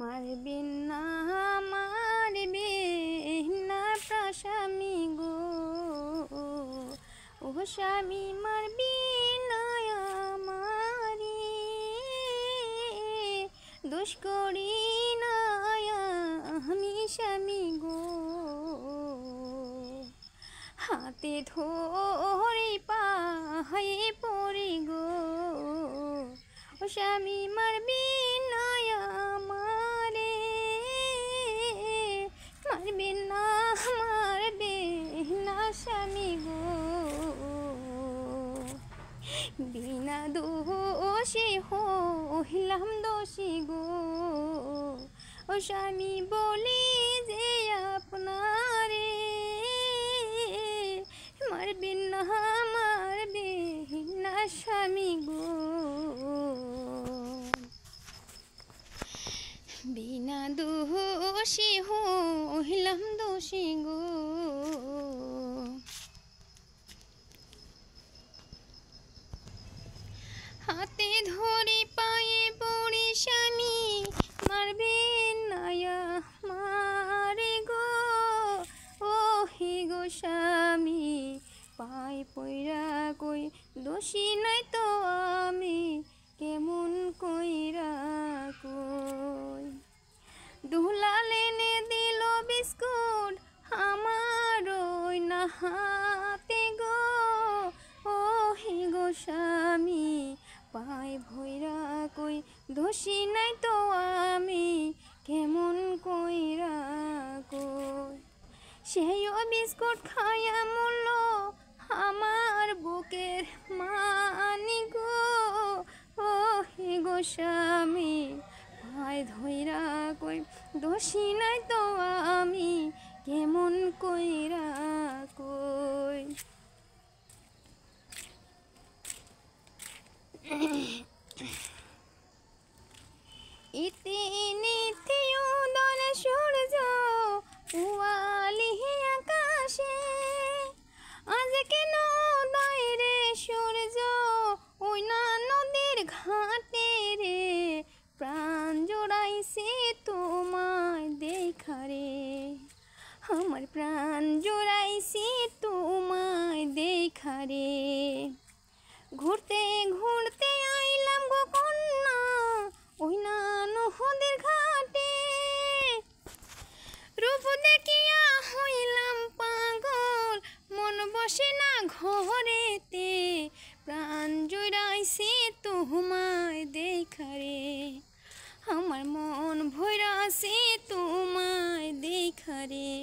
মারবেন না মারবেন না প্রাসামি গো, ও স্বামী মারবেন না আমারে, দোষ করি না আমি স্বামী গো। হাতে ধরে পায়ে পড়ি গো, ও স্বামী মারবেন না আমারে, মারবেন না স্বামী গো। বিনা দোষে হইলাম দোষী গো, ও স্বামী বলি যে আপনারে, মারবেন না স্বামী গো। বিনা দোষে হইলাম দোষী গো। হাতে ধরে পায়ে পড়ি স্বামী মারবেন না আমারে গো, ও হি গো স্বামী পায়ে পইরা কই দোষী নাই তো আমি কেমন কইরা কই। দুলাল এনে দিল বিস্কুট আমার ওই না হাতে গো, ও হি গো স্বামী পায়ে ভইরা কই দোষী নাই তো আমি কেমন কইরা কই। সেইও বিস্কুট খাইয়া মূল্য আমার বুকের মানি গো, ও হি গো স্বামী পায়ে ধইরা কই দোষী নাই তো আমি কেমন কইরা কই। ইতি নিতি উদয় সূর্য উয়ালি আকাশে, আজ কেন উদয় রে সূর্য ওই না নদীর ঘাটে রে, প্রাণ জোড়াইছে তোমায় দেখা রে, আমার প্রাণ জোড়াইছে তোমায় দেখা রে। ঘুরতে ঘুরতে আইলাম গো কন্যা ওই না নদীর ঘাটে, রূপ দেখিয়া হইলাম পাগল মন বসে না ঘরেতে, প্রাণ জুড়াইছে তোমায় দেখা রে, আমার মন ভইরাছে তোমায় দেখা রে।